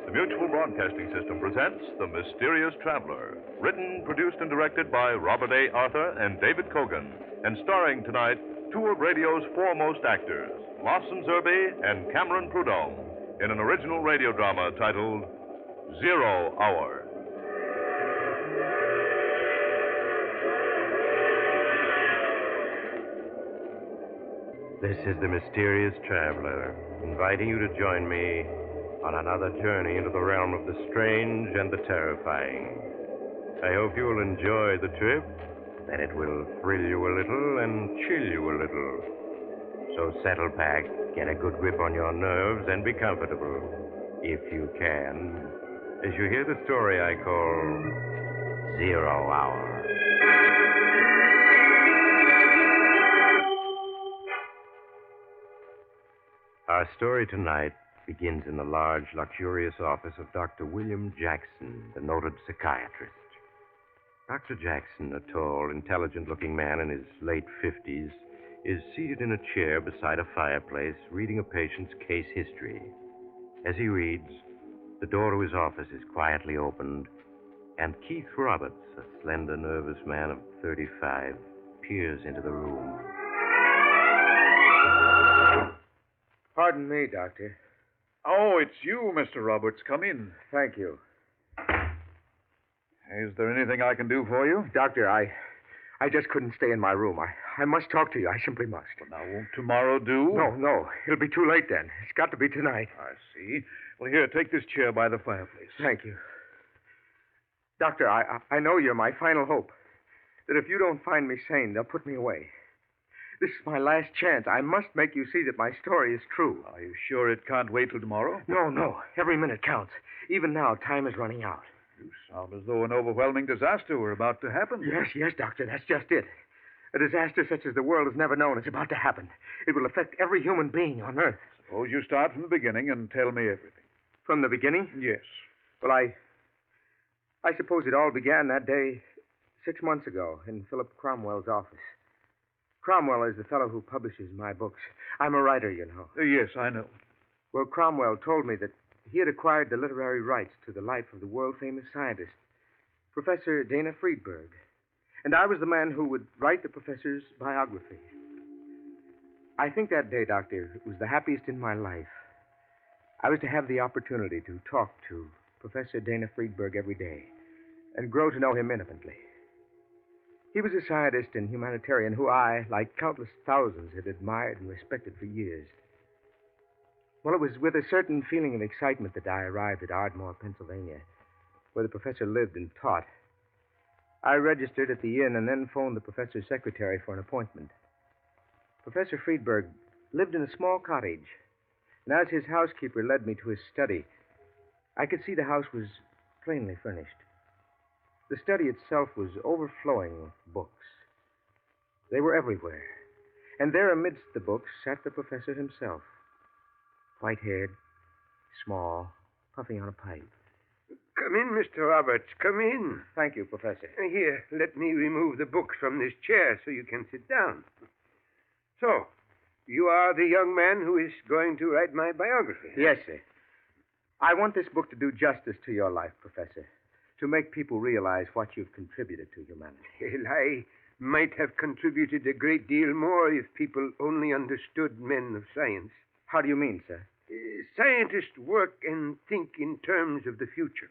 The Mutual Broadcasting System presents The Mysterious Traveler, written, produced, and directed by Robert A. Arthur and David Kogan, and starring tonight two of radio's foremost actors, Lawson Zerbe and Cameron Prudhomme, in an original radio drama titled 0 Hour. This is the Mysterious Traveler, inviting you to join me on another journey into the realm of the strange and the terrifying. I hope you will enjoy the trip, that it will thrill you a little and chill you a little. So settle back, get a good grip on your nerves, and be comfortable, if you can, as you hear the story I call 0 Hour. Our story tonight begins in the large, luxurious office of Dr. William Jackson, the noted psychiatrist. Dr. Jackson, a tall, intelligent-looking man in his late 50s, is seated in a chair beside a fireplace reading a patient's case history. As he reads, the door to his office is quietly opened, and Keith Roberts, a slender, nervous man of 35, peers into the room. Pardon me, Doctor. Oh, it's you, Mr. Roberts. Come in. Thank you. Is there anything I can do for you? Doctor, I just couldn't stay in my room. I must talk to you. I simply must. Well, now, won't tomorrow do? No. It'll be too late then. It's got to be tonight. I see. Well, here, take this chair by the fireplace. Thank you. Doctor, I know you're my final hope. That if you don't find me sane, they'll put me away. This is my last chance. I must make you see that my story is true. Are you sure it can't wait till tomorrow? No. Every minute counts. Even now, time is running out. You sound as though an overwhelming disaster were about to happen. Yes, Doctor. That's just it. A disaster such as the world has never known is about to happen. It will affect every human being on Earth. Suppose you start from the beginning and tell me everything. From the beginning? Yes. Well, I suppose it all began that day 6 months ago in Philip Cromwell's office. Cromwell is the fellow who publishes my books. I'm a writer, you know. Yes, I know. Well, Cromwell told me that he had acquired the literary rights to the life of the world-famous scientist, Professor Dana Friedberg. And I was the man who would write the professor's biography. I think that day, Doctor, was the happiest in my life. I was to have the opportunity to talk to Professor Dana Friedberg every day and grow to know him intimately. He was a scientist and humanitarian who I, like countless thousands, had admired and respected for years. Well, it was with a certain feeling of excitement that I arrived at Ardmore, Pennsylvania, where the professor lived and taught. I registered at the inn and then phoned the professor's secretary for an appointment. Professor Friedberg lived in a small cottage, and as his housekeeper led me to his study, I could see the house was plainly furnished. The study itself was overflowing with books. They were everywhere. And there amidst the books sat the professor himself. White-haired, small, puffing on a pipe. Come in, Mr. Roberts. Come in. Thank you, Professor. Here, let me remove the books from this chair so you can sit down. So, you are the young man who is going to write my biography? Yes, sir. I want this book to do justice to your life, Professor. To make people realize what you've contributed to humanity. Well, I might have contributed a great deal more if people only understood men of science. How do you mean, sir? Scientists work and think in terms of the future.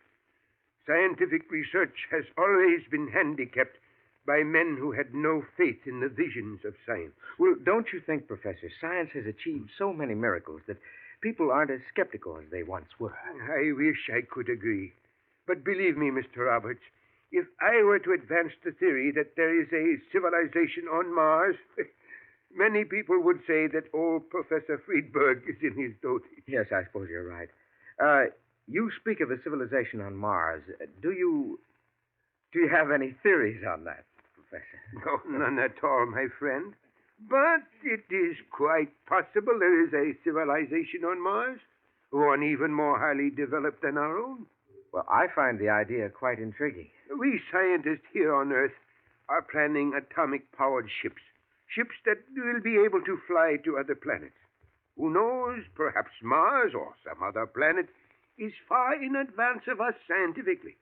Scientific research has always been handicapped by men who had no faith in the visions of science. Well, don't you think, Professor, science has achieved so many miracles that people aren't as skeptical as they once were? I wish I could agree. But believe me, Mr. Roberts, if I were to advance the theory that there is a civilization on Mars, many people would say that old Professor Friedberg is in his dotage. Yes, I suppose you're right. You speak of a civilization on Mars. Do you have any theories on that, Professor? No, none at all, my friend. But it is quite possible there is a civilization on Mars, one even more highly developed than our own. Well, I find the idea quite intriguing. We scientists here on Earth are planning atomic-powered ships. Ships that will be able to fly to other planets. Who knows, perhaps Mars or some other planet is far in advance of us scientifically.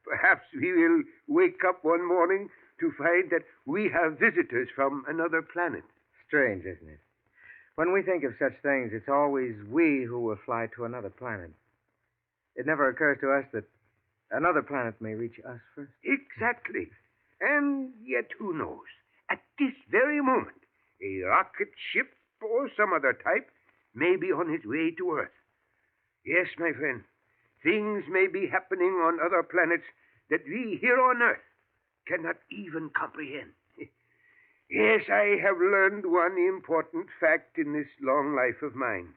Perhaps we will wake up one morning to find that we have visitors from another planet. Strange, isn't it? When we think of such things, it's always we who will fly to another planet. It never occurs to us that another planet may reach us first. Exactly. And yet, who knows? At this very moment, a rocket ship or some other type may be on its way to Earth. Yes, my friend, things may be happening on other planets that we here on Earth cannot even comprehend. Yes, I have learned one important fact in this long life of mine.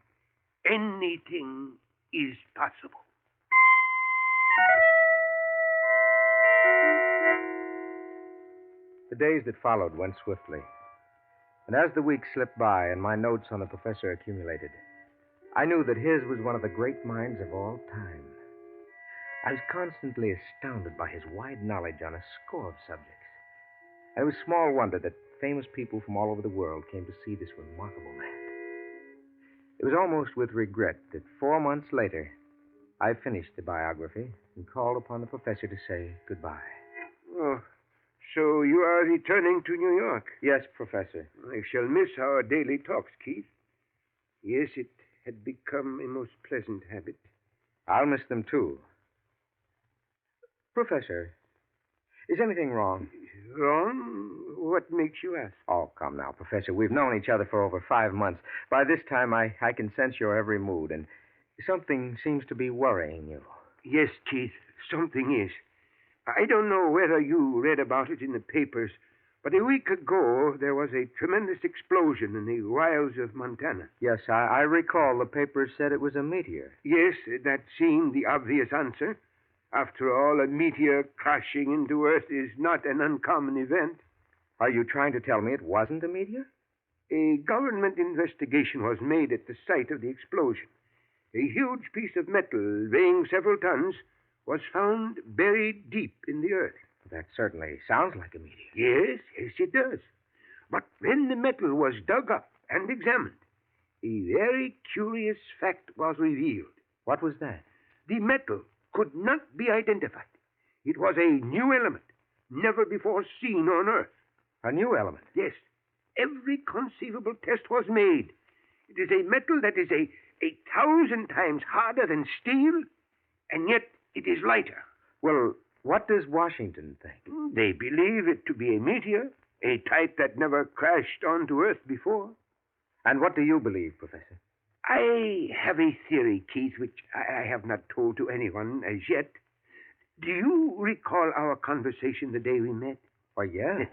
Anything is possible. The days that followed went swiftly. And as the weeks slipped by and my notes on the professor accumulated, I knew that his was one of the great minds of all time. I was constantly astounded by his wide knowledge on a score of subjects. And it was small wonder that famous people from all over the world came to see this remarkable man. It was almost with regret that 4 months later, I finished the biography and called upon the professor to say goodbye. Oh, so you are returning to New York? Yes, Professor. I shall miss our daily talks, Keith. Yes, it had become a most pleasant habit. I'll miss them, too. Professor, is anything wrong? Wrong? What makes you ask? Oh, come now, Professor. We've known each other for over 5 months. By this time, I can sense your every mood, and something seems to be worrying you. Yes, Keith, something is. I don't know whether you read about it in the papers, but a week ago there was a tremendous explosion in the wilds of Montana. Yes, I recall the papers said it was a meteor. Yes, that seemed the obvious answer. After all, a meteor crashing into Earth is not an uncommon event. Are you trying to tell me it wasn't a meteor? A government investigation was made at the site of the explosion. A huge piece of metal weighing several tons was found buried deep in the earth. That certainly sounds like a meteor. Yes, it does. But when the metal was dug up and examined, a very curious fact was revealed. What was that? The metal could not be identified. It was a new element, never before seen on Earth. A new element? Yes. Every conceivable test was made. It is a metal that is a 1,000 times harder than steel, and yet it is lighter. Well, what does Washington think? They believe it to be a meteor, a type that never crashed onto Earth before. And what do you believe, Professor? I have a theory, Keith, which I have not told to anyone as yet. Do you recall our conversation the day we met? Why, yeah.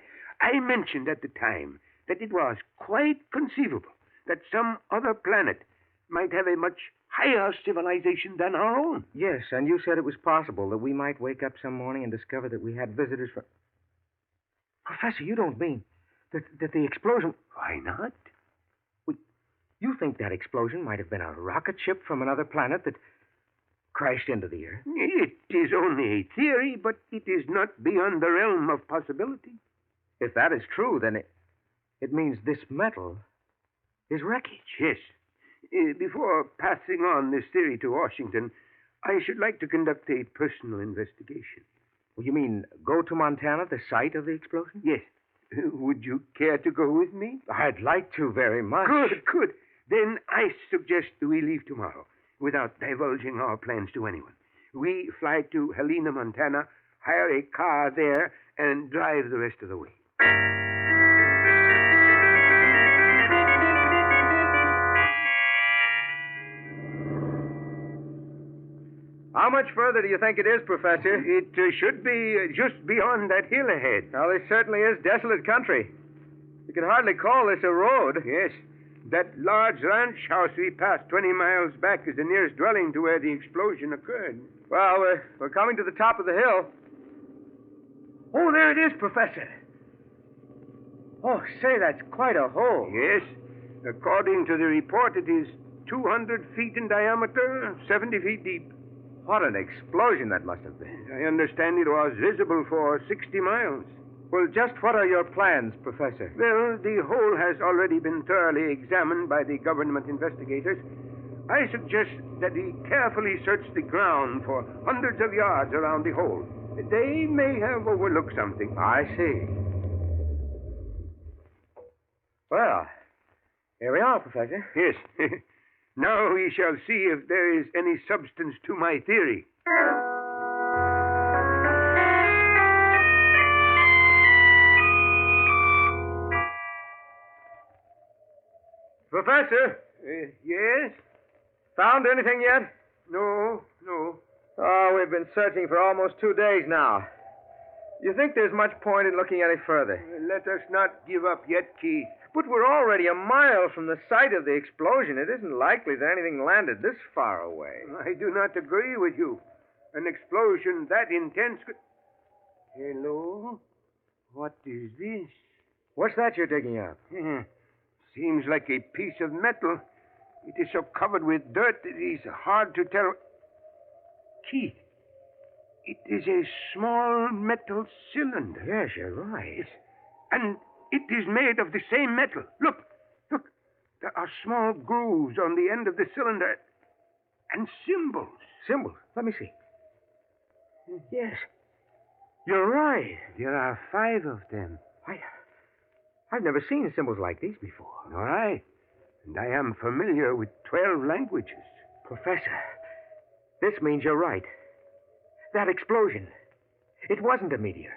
I mentioned at the time that it was quite conceivable that some other planet might have a much higher civilization than our own. Yes, and you said it was possible that we might wake up some morning and discover that we had visitors from... Professor, you don't mean that the explosion... Why not? You think that explosion might have been a rocket ship from another planet that crashed into the Earth? It is only a theory, but it is not beyond the realm of possibility. If that is true, then it means this metal is wreckage. Yes. Before passing on this theory to Washington, I should like to conduct a personal investigation. Well, you mean go to Montana, the site of the explosion? Yes. Would you care to go with me? I'd like to very much. Good. Then I suggest we leave tomorrow without divulging our plans to anyone. We fly to Helena, Montana, hire a car there, and drive the rest of the way. How much further do you think it is, Professor? It should be just beyond that hill ahead. Now, this certainly is desolate country. You can hardly call this a road. Yes. That large ranch house we passed 20 miles back is the nearest dwelling to where the explosion occurred. Well, we're coming to the top of the hill. Oh, there it is, Professor. Oh, say, that's quite a hole. Yes. According to the report, it is 200 feet in diameter, 70 feet deep. What an explosion that must have been. I understand it was visible for 60 miles. Well, just what are your plans, Professor? Well, the hole has already been thoroughly examined by the government investigators. I suggest that he carefully search the ground for hundreds of yards around the hole. They may have overlooked something. I see. Well, here we are, Professor. Yes. Now we shall see if there is any substance to my theory. Professor, Yes? found anything yet? No. Oh, we've been searching for almost 2 days now. You think there's much point in looking any further? Let us not give up yet, Keith. But we're already a mile from the site of the explosion. It isn't likely that anything landed this far away. I do not agree with you. An explosion that intense could... Hello? What is this? What's that you're digging up? Seems like a piece of metal. It is so covered with dirt it is hard to tell. Keith, it is a small metal cylinder. Yes, you're right. And it is made of the same metal. Look. There are small grooves on the end of the cylinder. And symbols. Symbols? Let me see. Yes. You're right. There are 5 of them. I've never seen symbols like these before. Nor I. And I am familiar with 12 languages. Professor, this means you're right. That explosion, it wasn't a meteor.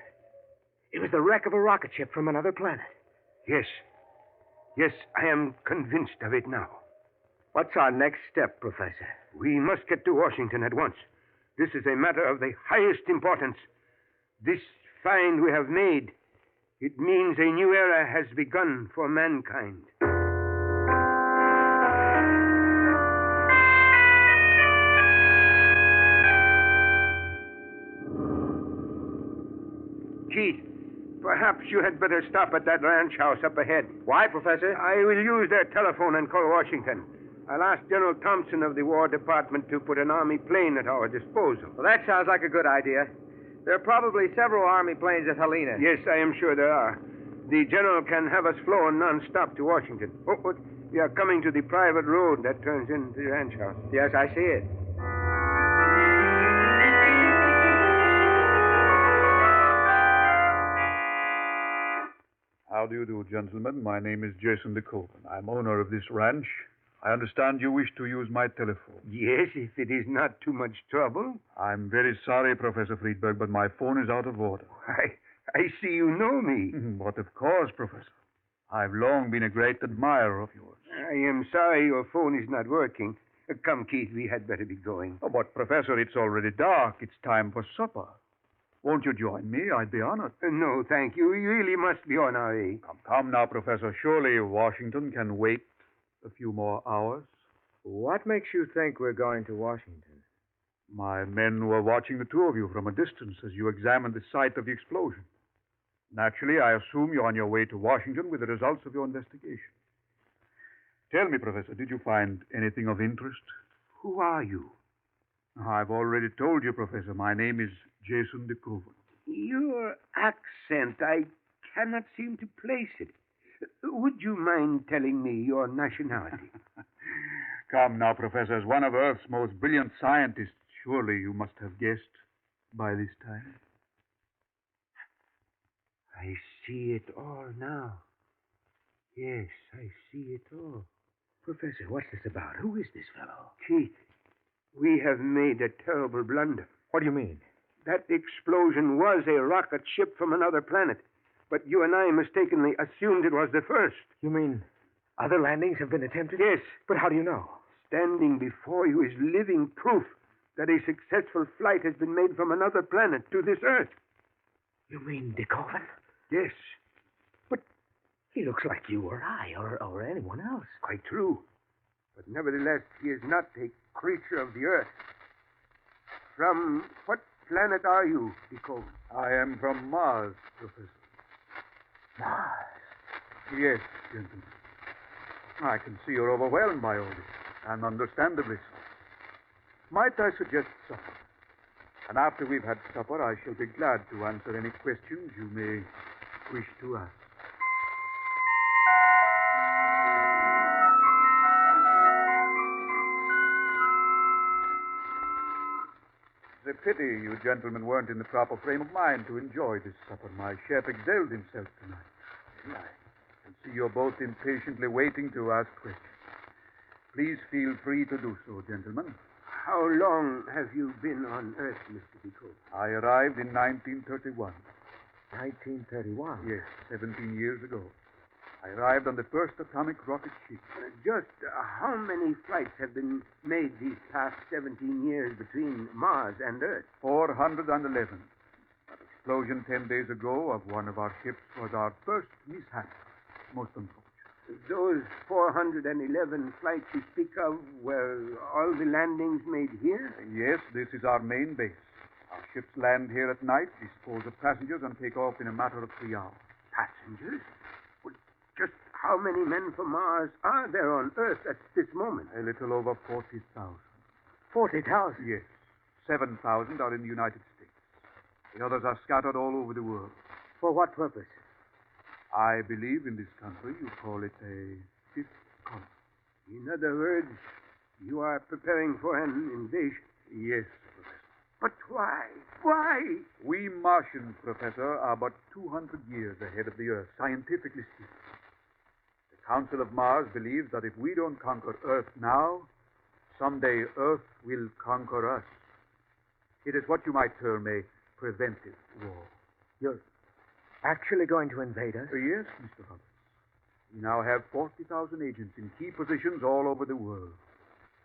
It was the wreck of a rocket ship from another planet. Yes, I am convinced of it now. What's our next step, Professor? We must get to Washington at once. This is a matter of the highest importance. This find we have made, it means a new era has begun for mankind. Keith, perhaps you had better stop at that ranch house up ahead. Why, Professor? I will use their telephone and call Washington. I'll ask General Thompson of the War Department to put an Army plane at our disposal. Well, that sounds like a good idea. There are probably several Army planes at Helena. Yes, I am sure there are. The General can have us flown non-stop to Washington. We are coming to the private road that turns into the ranch house. Yes, I see it. How do you do, gentlemen? My name is Jason DeCoven. I'm owner of this ranch. I understand you wish to use my telephone. Yes, if it is not too much trouble. I'm very sorry, Professor Friedberg, but my phone is out of order. I see you know me. But of course, Professor. I've long been a great admirer of yours. I am sorry your phone is not working. Come, Keith, we had better be going. Oh, but, Professor, it's already dark. It's time for supper. Won't you join me? I'd be honored. No, thank you. We really must be on our way. Come now, Professor. Surely Washington can wait a few more hours. What makes you think we're going to Washington? My men were watching the two of you from a distance as you examined the site of the explosion. Naturally, I assume you're on your way to Washington with the results of your investigation. Tell me, Professor, did you find anything of interest? Who are you? I've already told you, Professor. My name is Jason DeCoven. Your accent, I cannot seem to place it. Would you mind telling me your nationality? Come now, Professor. As one of Earth's most brilliant scientists, surely you must have guessed by this time. I see it all now. Yes, I see it all. Professor, what's this about? Who is this fellow? Keith, we have made a terrible blunder. What do you mean? That explosion was a rocket ship from another planet. But you and I mistakenly assumed it was the first. You mean other landings have been attempted? Yes. But how do you know? Standing before you is living proof that a successful flight has been made from another planet to this Earth. You mean DeCoven? Yes. But he looks like you or I or anyone else. Quite true. But nevertheless, he is not a creature of the Earth. From what planet are you, DeCoven? I am from Mars, Professor. Mars? Yes, gentlemen. I can see you're overwhelmed by all this, and understandably so. Might I suggest supper? And after we've had supper, I shall be glad to answer any questions you may wish to ask. a pity you gentlemen weren't in the proper frame of mind to enjoy this supper. My chef excelled himself tonight. I can see you're both impatiently waiting to ask questions. Please feel free to do so, gentlemen. How long have you been on Earth, Mr. Decoe? I arrived in 1931. 1931? Yes, 17 years ago. I arrived on the first atomic rocket ship. Just how many flights have been made these past 17 years between Mars and Earth? 411. That explosion 10 days ago of one of our ships was our first mishap. Most unfortunate. Those 411 flights you speak of, were all the landings made here? Yes, this is our main base. Our ships land here at night, dispose of passengers, and take off in a matter of 3 hours. Passengers? Well, just how many men from Mars are there on Earth at this moment? A little over 40,000. 40,000? Yes. 7,000 are in the United States. The others are scattered all over the world. For what purpose? I believe in this country you call it a fifth colony. In other words, you are preparing for an invasion. Yes, Professor. But why? Why? We Martians, Professor, are but 200 years ahead of the Earth, scientifically speaking. The Council of Mars believes that if we don't conquer Earth now, someday Earth will conquer us. It is what you might term a preventive war. You're actually going to invade us? Yes, Mr. Roberts. We now have 40,000 agents in key positions all over the world.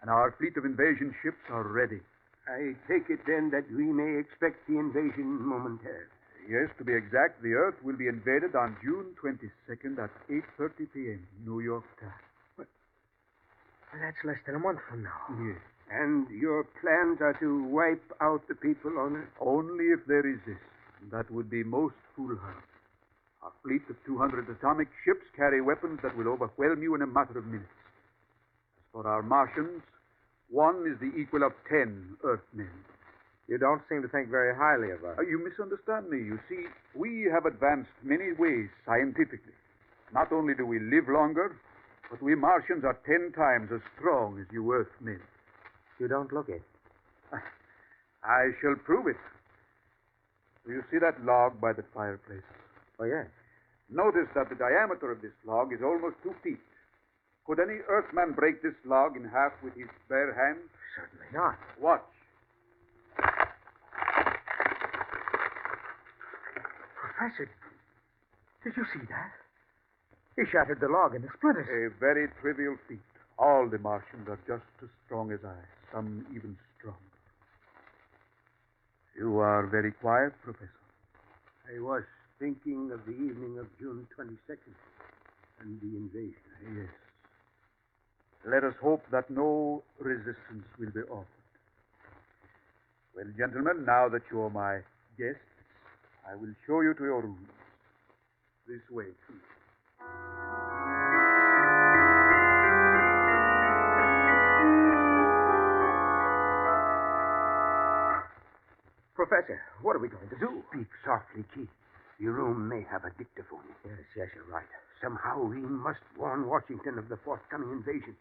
And our fleet of invasion ships are ready. I take it then that we may expect the invasion momentarily. Yes, to be exact, the Earth will be invaded on June 22nd at 8:30 p.m. New York time. Well, that's less than a month from now. Yes. And your plans are to wipe out the people on Earth? Only if they resist. That would be most foolhardy. Our fleet of 200 atomic ships carry weapons that will overwhelm you in a matter of minutes. As for our Martians, one is the equal of 10 Earthmen. You don't seem to think very highly of us. You misunderstand me. You see, we have advanced many ways scientifically. Not only do we live longer, but we Martians are 10 times as strong as you Earthmen. You don't look it. I shall prove it. Do you see that log by the fireplace? Oh, yes. Notice that the diameter of this log is almost 2 feet. Could any Earthman break this log in half with his bare hands? Certainly not. Watch. Professor, did you see that? He shattered the log into splinters. A very trivial feat. All the Martians are just as strong as I, some even stronger. You are very quiet, Professor. I was thinking of the evening of June 22nd and the invasion. Yes. Let us hope that no resistance will be offered. Well, gentlemen, now that you're my guests, I will show you to your rooms. This way, please. Professor, what are we going to do? Speak softly, Keith. Your room may have a dictaphone. Yes, you're right. Somehow we must warn Washington of the forthcoming invasion.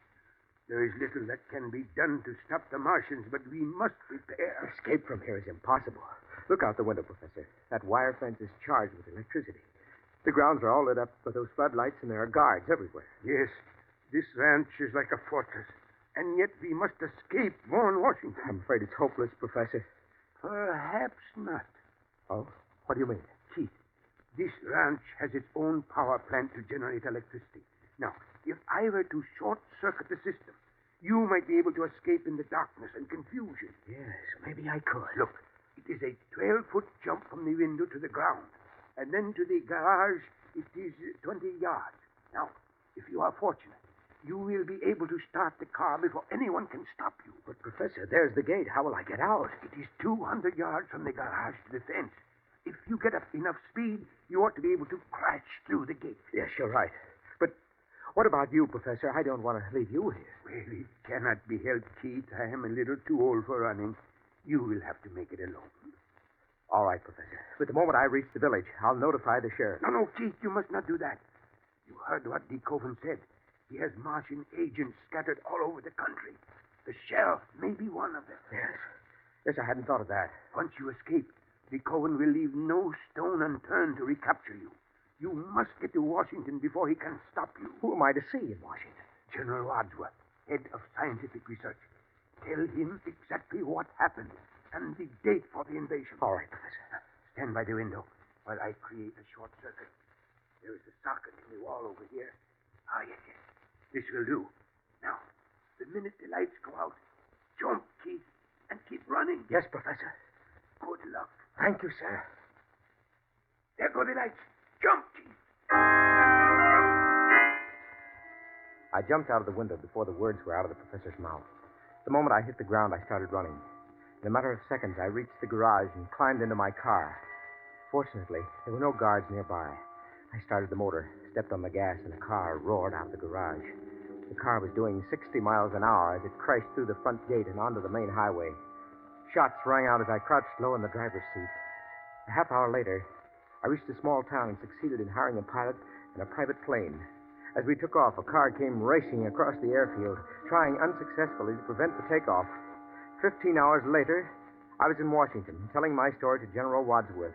There is little that can be done to stop the Martians, but we must prepare. Escape from here is impossible. Look out the window, Professor. That wire fence is charged with electricity. The grounds are all lit up by those floodlights, and there are guards everywhere. Yes, this ranch is like a fortress. And yet we must escape, warn Washington. I'm afraid it's hopeless, Professor. Perhaps not. Oh? What do you mean? Keith, this ranch has its own power plant to generate electricity. Now, if I were to short-circuit the system, you might be able to escape in the darkness and confusion. Yes, maybe I could. Look, it is a 12-foot jump from the window to the ground. And then to the garage, it is 20 yards. Now, if you are fortunate, you will be able to start the car before anyone can stop you. But, Professor, there's the gate. How will I get out? It is 200 yards from the garage to the fence. If you get up enough speed, you ought to be able to crash through the gate. Yes, you're right. But what about you, Professor? I don't want to leave you here. Well, it cannot be helped, Keith. I am a little too old for running. You will have to make it alone. All right, Professor. But the moment I reach the village, I'll notify the sheriff. No, Keith, you must not do that. You heard what D. Coven said. He has Martian agents scattered all over the country. The sheriff may be one of them. Yes. Yes, I hadn't thought of that. Once you escape, the Coven will leave no stone unturned to recapture you. You must get to Washington before he can stop you. Who am I to see in Washington? General Wadsworth, head of scientific research. Tell him exactly what happened and the date for the invasion. All right, Professor. Stand by the window while I create a short circuit. There is a socket in the wall over here. Ah, yes. This will do. Now, the minute the lights go out, jump, Keith, and keep running. Yes, Professor. Good luck. Thank you, sir. There go the lights. Jump, Keith. I jumped out of the window before the words were out of the professor's mouth. The moment I hit the ground, I started running. In a matter of seconds, I reached the garage and climbed into my car. Fortunately, there were no guards nearby. I started the motor, stepped on the gas, and the car roared out of the garage. The car was doing 60 miles an hour as it crashed through the front gate and onto the main highway. Shots rang out as I crouched low in the driver's seat. A half hour later, I reached a small town and succeeded in hiring a pilot and a private plane. As we took off, a car came racing across the airfield, trying unsuccessfully to prevent the takeoff. 15 hours later, I was in Washington, telling my story to General Wadsworth.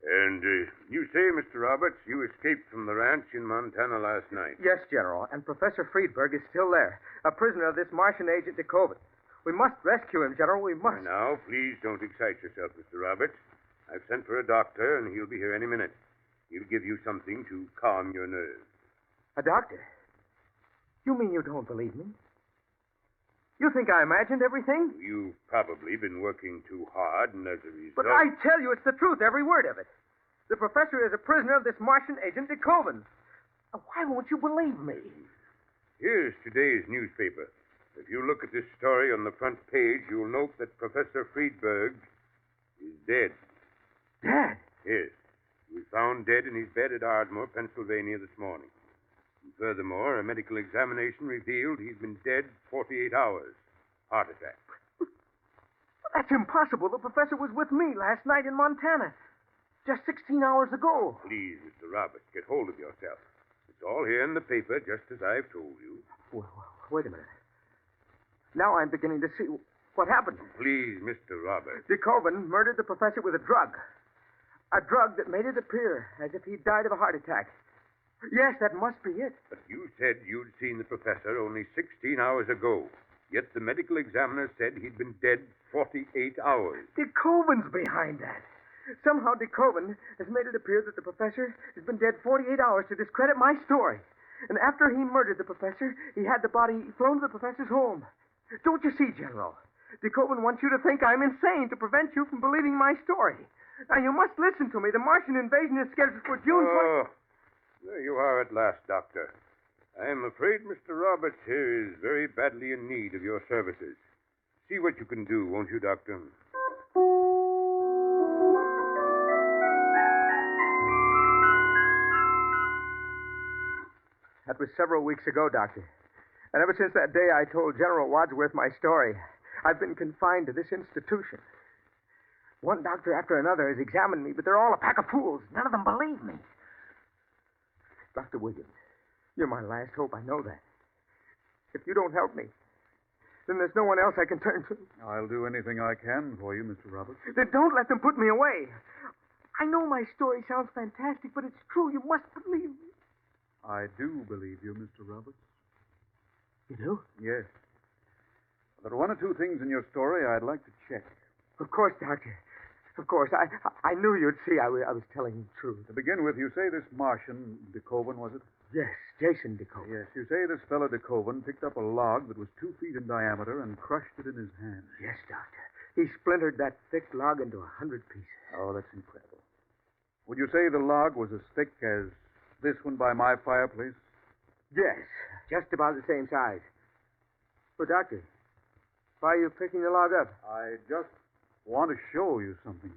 And you say, Mr. Roberts, you escaped from the ranch in Montana last night. Yes, General, and Professor Friedberg is still there, a prisoner of this Martian agent DeKoven. We must rescue him, General, we must. Now, please don't excite yourself, Mr. Roberts. I've sent for a doctor, and he'll be here any minute. He'll give you something to calm your nerves. A doctor? You mean you don't believe me? You think I imagined everything? You've probably been working too hard, and as a result... But I tell you, it's the truth, every word of it. The professor is a prisoner of this Martian agent DeKoven. Why won't you believe me? Here's today's newspaper. If you look at this story on the front page, you'll note that Professor Friedberg is dead. Dead? Yes. He was found dead in his bed at Ardmore, Pennsylvania this morning. And furthermore, a medical examination revealed he's been dead 48 hours. Heart attack. That's impossible. The professor was with me last night in Montana. Just 16 hours ago. Please, Mr. Roberts, get hold of yourself. It's all here in the paper, just as I've told you. Well, wait a minute. Now I'm beginning to see what happened. Please, Mr. Roberts. DeKoven murdered the professor with a drug. A drug that made it appear as if he died of a heart attack. Yes, that must be it. But you said you'd seen the professor only 16 hours ago. Yet the medical examiner said he'd been dead 48 hours. DeKoven's behind that. Somehow DeKoven has made it appear that the professor has been dead 48 hours to discredit my story. And after he murdered the professor, he had the body flown to the professor's home. Don't you see, General? DeKoven wants you to think I'm insane to prevent you from believing my story. Now, you must listen to me. The Martian invasion is scheduled for June 20... There you are at last, Doctor. I am afraid Mr. Roberts here is very badly in need of your services. See what you can do, won't you, Doctor? That was several weeks ago, Doctor. And ever since that day I told General Wadsworth my story, I've been confined to this institution. One doctor after another has examined me, but they're all a pack of fools. None of them believe me. Dr. Williams, you're my last hope. I know that. If you don't help me, then there's no one else I can turn to. I'll do anything I can for you, Mr. Roberts. Then don't let them put me away. I know my story sounds fantastic, but it's true. You must believe me. I do believe you, Mr. Roberts. You do? Yes. There are one or two things in your story I'd like to check. Of course, Doctor. Of course. I knew you'd see I was telling the truth. To begin with, you say this Martian, DeKoven, was it? Yes, Jason DeKoven. Yes, you say this fellow DeKoven picked up a log that was 2 feet in diameter and crushed it in his hand. Yes, Doctor. He splintered that thick log into 100 pieces. Oh, that's incredible. Would you say the log was as thick as this one by my fireplace? Yes, just about the same size. Well, Doctor, why are you picking the log up? I just want to show you something.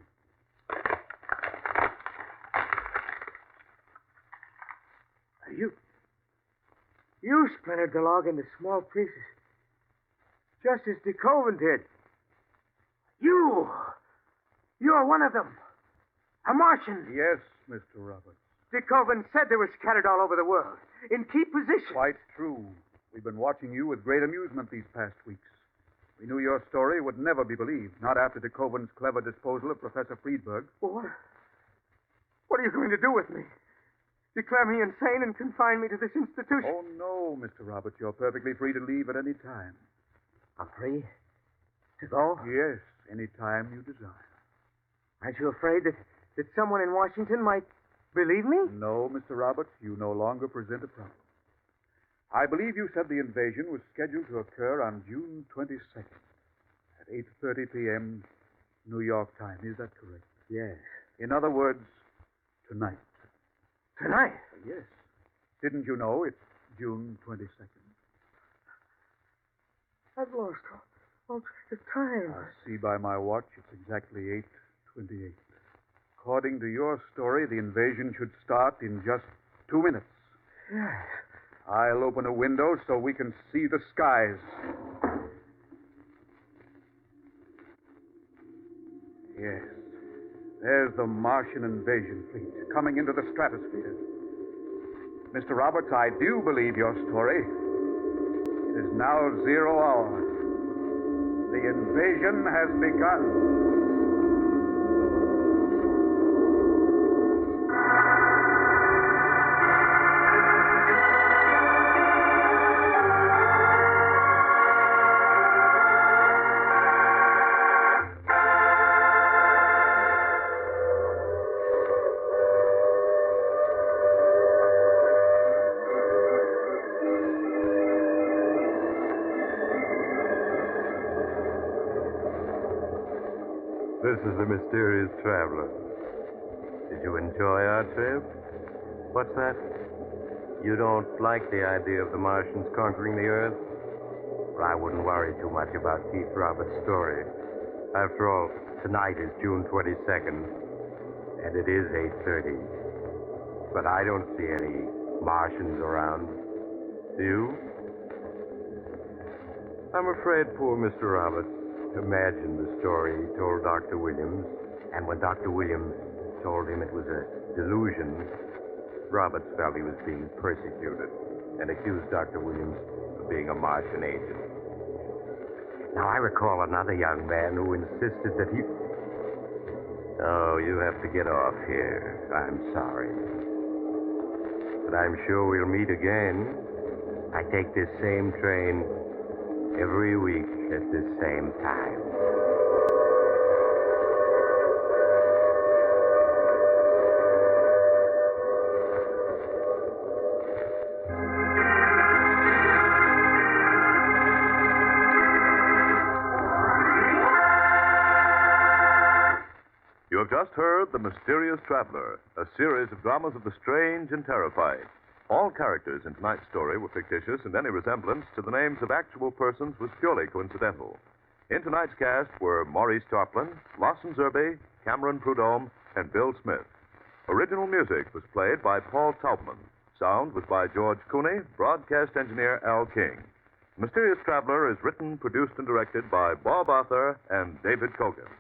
You splintered the log into small pieces, just as DeKoven did. You're one of them. A Martian. Yes, Mr. Roberts. DeKoven said they were scattered all over the world, in key positions. Quite true. We've been watching you with great amusement these past weeks. We knew your story would never be believed, not after de Koven's clever disposal of Professor Friedberg. Well, what are you going to do with me? Declare me insane and confine me to this institution? Oh, no, Mr. Roberts. You're perfectly free to leave at any time. I'm free to go? Yes, any time you desire. Aren't you afraid that someone in Washington might believe me? No, Mr. Roberts, you no longer present a problem. I believe you said the invasion was scheduled to occur on June 22nd at 8:30 p.m. New York time. Is that correct? Yes. In other words, tonight. Tonight? Yes. Didn't you know it's June 22nd? I've lost all track of time. I see by my watch it's exactly 8:28. According to your story, the invasion should start in just 2 minutes. Yes. I'll open a window so we can see the skies. Yes. There's the Martian invasion fleet coming into the stratosphere. Mr. Roberts, I do believe your story. It is now 0 hour. The invasion has begun. This is the mysterious traveler. Did you enjoy our trip? What's that? You don't like the idea of the Martians conquering the Earth? Well, I wouldn't worry too much about Keith Roberts' story. After all, tonight is June 22nd, and it is 8:30. But I don't see any Martians around. Do you? I'm afraid poor Mr. Roberts imagined the story he told Dr. Williams, and when Dr. Williams told him it was a delusion, Roberts felt he was being persecuted and accused Dr. Williams of being a Martian agent. Now, I recall another young man who insisted that he... Oh, you have to get off here. I'm sorry. But I'm sure we'll meet again. I take this same train every week at this same time. You have just heard The Mysterious Traveler, a series of dramas of the strange and terrified. All characters in tonight's story were fictitious, and any resemblance to the names of actual persons was purely coincidental. In tonight's cast were Maurice Tarplin, Lawson Zerbe, Cameron Prudhomme, and Bill Smith. Original music was played by Paul Taubman. Sound was by George Cooney, broadcast engineer Al King. Mysterious Traveler is written, produced, and directed by Bob Arthur and David Kogan.